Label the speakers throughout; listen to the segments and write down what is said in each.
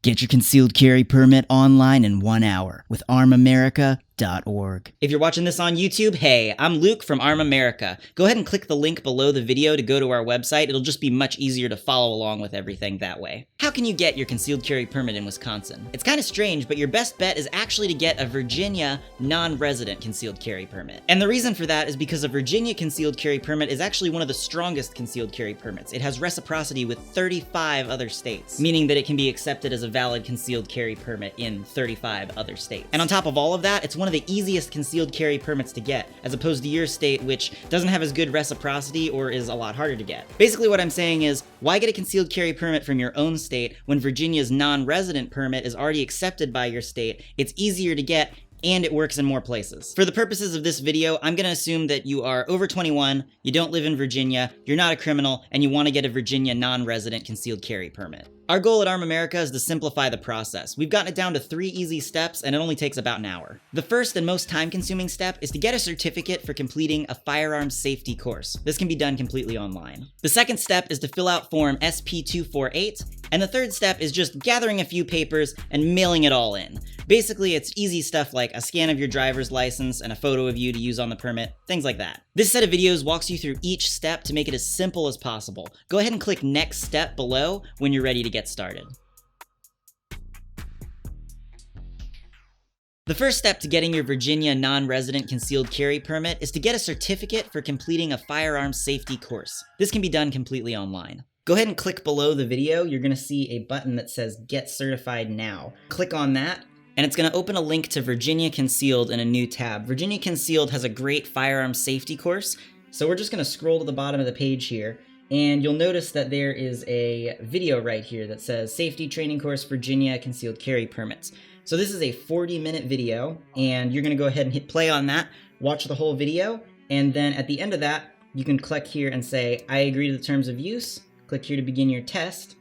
Speaker 1: Get your concealed carry permit online in 1 hour with armamerica.org. If you're watching this on YouTube, hey, I'm Luke from Arm America. Go ahead and click the link below the video to go to our website. It'll just be much easier to follow along with everything that way. How can you get your concealed carry permit in Wisconsin? It's kind of strange, but your best bet is actually to get a Virginia non-resident concealed carry permit. And the reason for that is because a Virginia concealed carry permit is actually one of the strongest concealed carry permits. It has reciprocity with 35 other states, meaning that it can be accepted as a valid concealed carry permit in 35 other states. And on top of all of that, it's one of the easiest concealed carry permits to get, as opposed to your state, which doesn't have as good reciprocity or is a lot harder to get. Basically what I'm saying is, why get a concealed carry permit from your own state when Virginia's non-resident permit is already accepted by your state? It's easier to get, and it works in more places. For the purposes of this video, I'm gonna assume that you are over 21, you don't live in Virginia, you're not a criminal, and you wanna get a Virginia non-resident concealed carry permit. Our goal at Arm America is to simplify the process. We've gotten it down to 3 easy steps, and it only takes about an hour. The first and most time-consuming step is to get a certificate for completing a firearms safety course. This can be done completely online. The second step is to fill out Form SP248, and the third step is just gathering a few papers and mailing it all in. Basically, it's easy stuff like a scan of your driver's license and a photo of you to use on the permit, things like that. This set of videos walks you through each step to make it as simple as possible. Go ahead and click Next Step below when you're ready to get started. The first step to getting your Virginia non-resident concealed carry permit is to get a certificate for completing a firearms safety course. This can be done completely online. Go ahead and click below the video. You're gonna see a button that says Get Certified Now. Click on that, and it's gonna open a link to Virginia Concealed in a new tab. Virginia Concealed has a great firearms safety course, so we're just gonna scroll to the bottom of the page here, and you'll notice that there is a video right here that says Safety Training Course Virginia Concealed Carry Permits. So this is a 40-minute video, and you're gonna go ahead and hit play on that, watch the whole video, and then at the end of that, you can click here and say, I agree to the terms of use, click here to begin your test,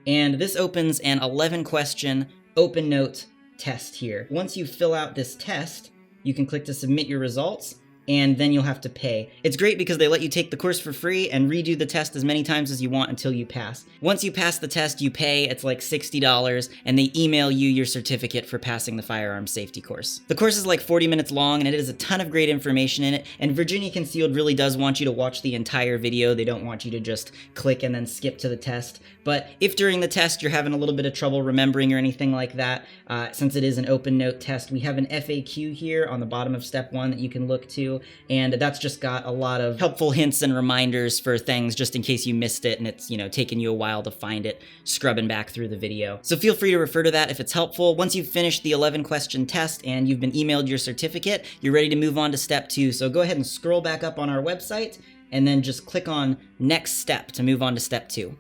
Speaker 1: and this opens an 11-question open note test here. Once you fill out this test, you can click to submit your results, and then you'll have to pay. It's great because they let you take the course for free and redo the test as many times as you want until you pass. Once you pass the test, you pay, it's like $60, and they email you your certificate for passing the firearms safety course. The course is like 40 minutes long, and it has a ton of great information in it, and Virginia Concealed really does want you to watch the entire video. They don't want you to just click and then skip to the test. But if during the test you're having a little bit of trouble remembering or anything like that, since it is an open note test, we have an FAQ here on the bottom of step 1 that you can look to, and that's just got a lot of helpful hints and reminders for things just in case you missed it and it's, taken you a while to find it, scrubbing back through the video. So feel free to refer to that if it's helpful. Once you've finished the 11-question test and you've been emailed your certificate, you're ready to move on to step 2. So go ahead and scroll back up on our website and then just click on Next Step to move on to step 2.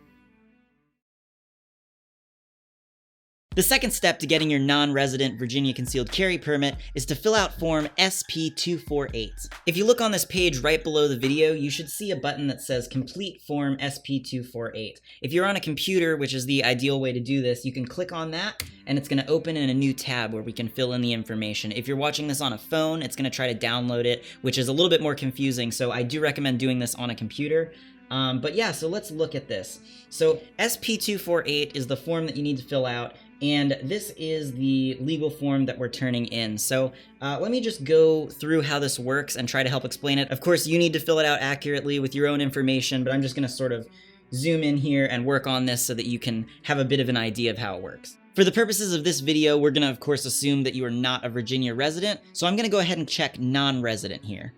Speaker 1: The second step to getting your non-resident Virginia concealed carry permit is to fill out Form SP248. If you look on this page right below the video, you should see a button that says Complete Form SP248. If you're on a computer, which is the ideal way to do this, you can click on that, and it's going to open in a new tab where we can fill in the information. If you're watching this on a phone, it's going to try to download it, which is a little bit more confusing, so I do recommend doing this on a computer. But yeah, so let's look at this. So SP248 is the form that you need to fill out, and this is the legal form that we're turning in. So let me just go through how this works and try to help explain it. Of course, you need to fill it out accurately with your own information, but I'm just going to sort of zoom in here and work on this so that you can have a bit of an idea of how it works. For the purposes of this video, we're going to, of course, assume that you are not a Virginia resident, so I'm going to go ahead and check non-resident here.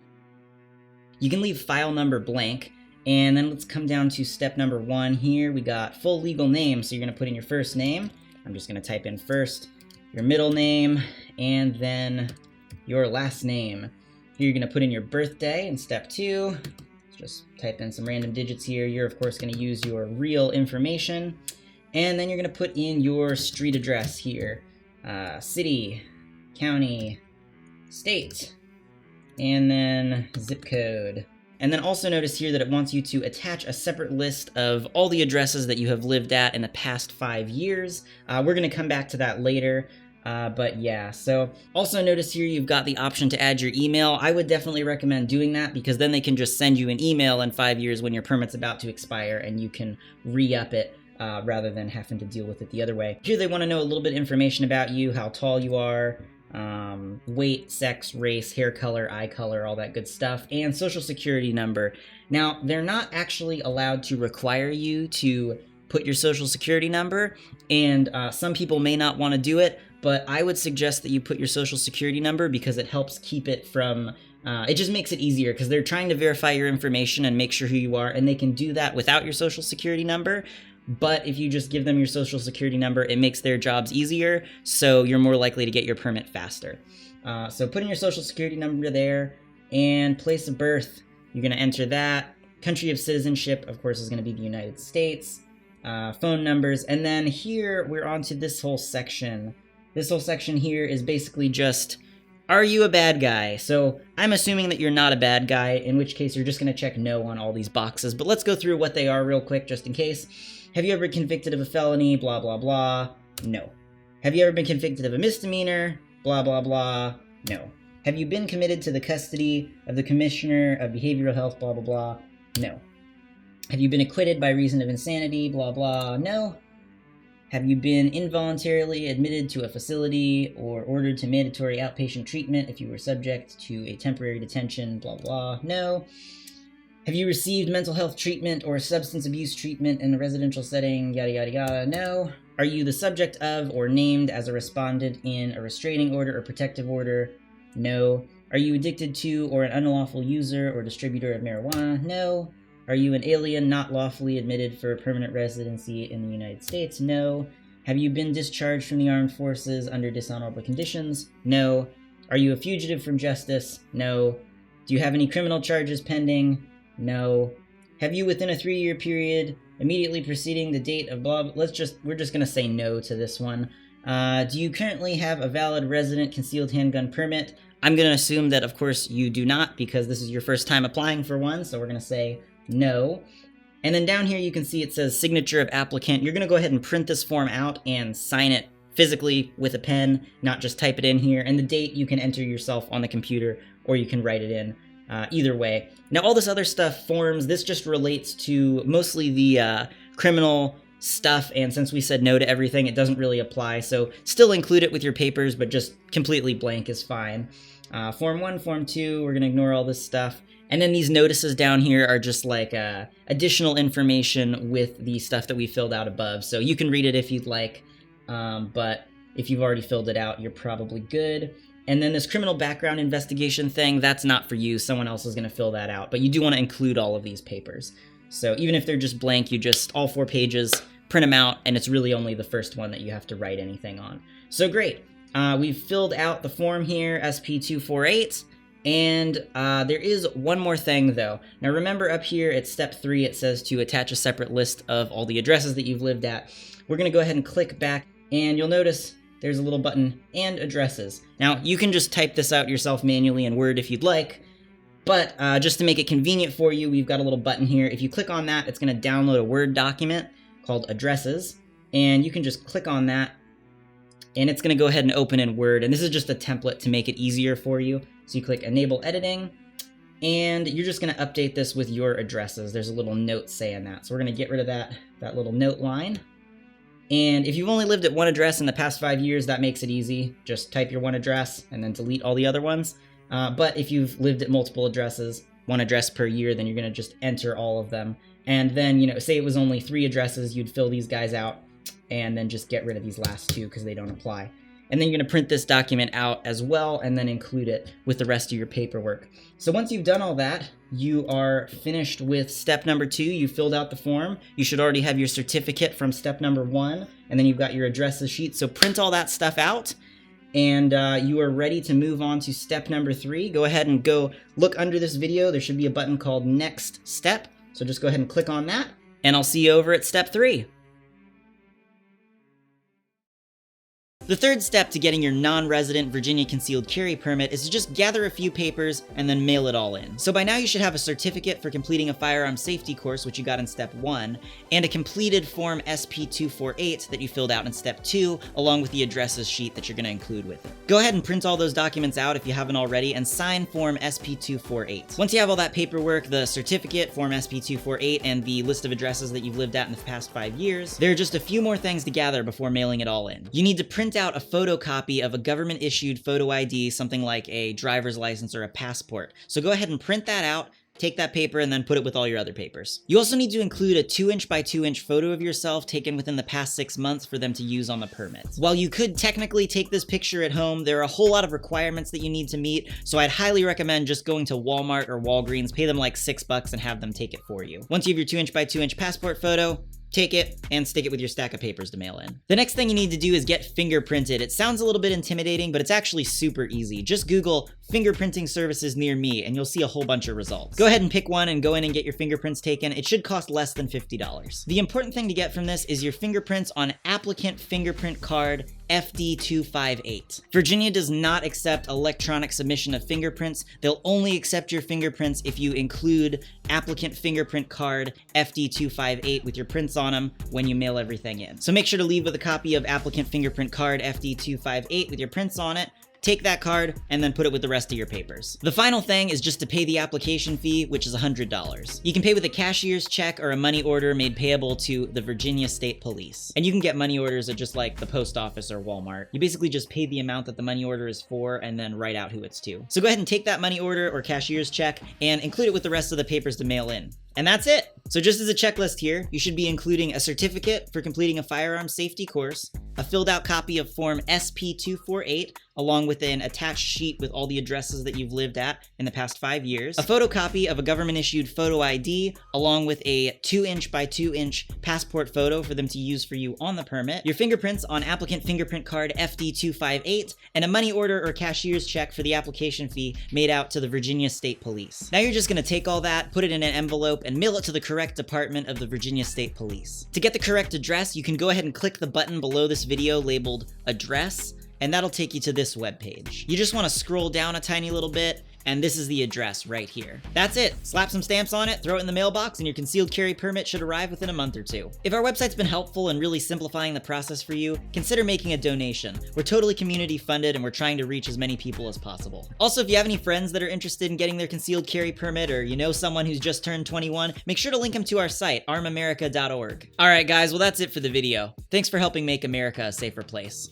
Speaker 1: You can leave file number blank, and then let's come down to step number 1 here. We got full legal name, so you're going to put in your first name. I'm just going to type in first your middle name and then your last name. Here you're going to put in your birthday in step 2. Let's just type in some random digits here. You're of course going to use your real information. And then you're going to put in your street address here. City, county, state, and then zip code. And then also notice here that it wants you to attach a separate list of all the addresses that you have lived at in the past 5 years. We're going to come back to that later. But yeah, so also notice here you've got the option to add your email. I would definitely recommend doing that because then they can just send you an email in 5 years when your permit's about to expire and you can re-up it rather than having to deal with it the other way. Here they want to know a little bit of information about you, how tall you are, weight, sex, race, hair color, eye color, all that good stuff, and social security number. Now, they're not actually allowed to require you to put your social security number, and some people may not want to do it, but I would suggest that you put your social security number because it helps keep it from, it just makes it easier because they're trying to verify your information and make sure who you are, and they can do that without your social security number. But if you just give them your social security number, it makes their jobs easier, so you're more likely to get your permit faster. So put in your social security number there, and place of birth, you're going to enter that. Country of citizenship, of course, is going to be the United States. Phone numbers, and then here we're on to this whole section. This whole section here is basically just, are you a bad guy? So I'm assuming that you're not a bad guy, in which case you're just going to check no on all these boxes. But let's go through what they are real quick, just in case. Have you ever been convicted of a felony? Blah, blah, blah. No. Have you ever been convicted of a misdemeanor? Blah, blah, blah. No. Have you been committed to the custody of the Commissioner of Behavioral Health? Blah, blah, blah. No. Have you been acquitted by reason of insanity? Blah, blah. No. Have you been involuntarily admitted to a facility or ordered to mandatory outpatient treatment if you were subject to a temporary detention? Blah, blah. No. Have you received mental health treatment or substance abuse treatment in a residential setting? Yada, yada, yada. No. Are you the subject of or named as a respondent in a restraining order or protective order? No. Are you addicted to or an unlawful user or distributor of marijuana? No. Are you an alien not lawfully admitted for permanent residency in the United States? No. Have you been discharged from the armed forces under dishonorable conditions? No. Are you a fugitive from justice? No. Do you have any criminal charges pending? No. Have you, within a 3-year period, immediately preceding the date of blah, we're just going to say no to this one. Do you currently have a valid resident concealed handgun permit? I'm going to assume that, of course, you do not, because this is your first time applying for one, so we're going to say no. And then down here you can see it says signature of applicant. You're going to go ahead and print this form out and sign it physically with a pen, not just type it in here. And the date you can enter yourself on the computer, or you can write it in. Either way. Now all this other stuff, forms, this just relates to mostly the criminal stuff, and since we said no to everything, it doesn't really apply, so still include it with your papers, but just completely blank is fine. Form 1, Form 2, we're going to ignore all this stuff. And then these notices down here are just like additional information with the stuff that we filled out above, so you can read it if you'd like, but if you've already filled it out, you're probably good. And then this criminal background investigation thing, that's not for you. Someone else is going to fill that out. But you do want to include all of these papers. So even if they're just blank, you just, all 4 pages, print them out, and it's really only the first one that you have to write anything on. So great. We've filled out the form here, SP248. And there is one more thing, though. Now remember up here at step 3, it says to attach a separate list of all the addresses that you've lived at. We're going to go ahead and click back, and you'll notice there's a little button, and addresses. Now, you can just type this out yourself manually in Word if you'd like, but just to make it convenient for you, we've got a little button here. If you click on that, it's going to download a Word document called addresses, and you can just click on that, and it's going to go ahead and open in Word, and this is just a template to make it easier for you. So you click Enable Editing, and you're just going to update this with your addresses. There's a little note saying that, so we're going to get rid of that little note line. And if you've only lived at one address in the past 5 years, that makes it easy. Just type your one address and then delete all the other ones. But if you've lived at multiple addresses, one address per year, then you're going to just enter all of them. And then, say it was only 3 addresses, you'd fill these guys out and then just get rid of these last 2 because they don't apply. And then you're going to print this document out as well and then include it with the rest of your paperwork. So once you've done all that, you are finished with step number 2. You filled out the form. You should already have your certificate from step number 1, and then you've got your addresses sheet. So print all that stuff out, and you are ready to move on to step number 3. Go ahead and go look under this video. There should be a button called Next Step. So just go ahead and click on that, and I'll see you over at step 3. The third step to getting your non-resident Virginia concealed carry permit is to just gather a few papers and then mail it all in. So by now you should have a certificate for completing a firearm safety course, which you got in step 1, and a completed Form SP248 that you filled out in step 2, along with the addresses sheet that you're going to include with it. Go ahead and print all those documents out if you haven't already and sign Form SP248. Once you have all that paperwork, the certificate, Form SP248, and the list of addresses that you've lived at in the past 5 years, there are just a few more things to gather before mailing it all in. You need to print out a photocopy of a government-issued photo ID, something like a driver's license or a passport. So go ahead and print that out, take that paper, and then put it with all your other papers. You also need to include a 2" by 2" photo of yourself taken within the past 6 months for them to use on the permit. While you could technically take this picture at home, there are a whole lot of requirements that you need to meet, so I'd highly recommend just going to Walmart or Walgreens, pay them like $6 and have them take it for you. Once you have your 2" by 2" passport photo, take it and stick it with your stack of papers to mail in. The next thing you need to do is get fingerprinted. It sounds a little bit intimidating, but it's actually super easy. Just Google fingerprinting services near me and you'll see a whole bunch of results. Go ahead and pick one and go in and get your fingerprints taken. It should cost less than $50. The important thing to get from this is your fingerprints on applicant fingerprint card FD258. Virginia does not accept electronic submission of fingerprints. They'll only accept your fingerprints if you include applicant fingerprint card FD258 with your prints on them when you mail everything in. So make sure to leave with a copy of applicant fingerprint card FD258 with your prints on it. Take that card and then put it with the rest of your papers. The final thing is just to pay the application fee, which is $100. You can pay with a cashier's check or a money order made payable to the Virginia State Police. And you can get money orders at just like the post office or Walmart. You basically just pay the amount that the money order is for and then write out who it's to. So go ahead and take that money order or cashier's check and include it with the rest of the papers to mail in. And that's it. So just as a checklist here, you should be including a certificate for completing a firearm safety course, a filled out copy of Form SP248, along with an attached sheet with all the addresses that you've lived at in the past 5 years, a photocopy of a government-issued photo ID, along with a 2" by 2" passport photo for them to use for you on the permit, your fingerprints on applicant fingerprint card FD258, and a money order or cashier's check for the application fee made out to the Virginia State Police. Now you're just going to take all that, put it in an envelope, and mail it to the correct department of the Virginia State Police. To get the correct address, you can go ahead and click the button below this video labeled Address, and that'll take you to this webpage. You just want to scroll down a tiny little bit, and this is the address right here. That's it. Slap some stamps on it, throw it in the mailbox, and your concealed carry permit should arrive within a month or 2. If our website's been helpful in really simplifying the process for you, consider making a donation. We're totally community funded, and we're trying to reach as many people as possible. Also, if you have any friends that are interested in getting their concealed carry permit, or you know someone who's just turned 21, make sure to link them to our site, armamerica.org. All right, guys, well that's it for the video. Thanks for helping make America a safer place.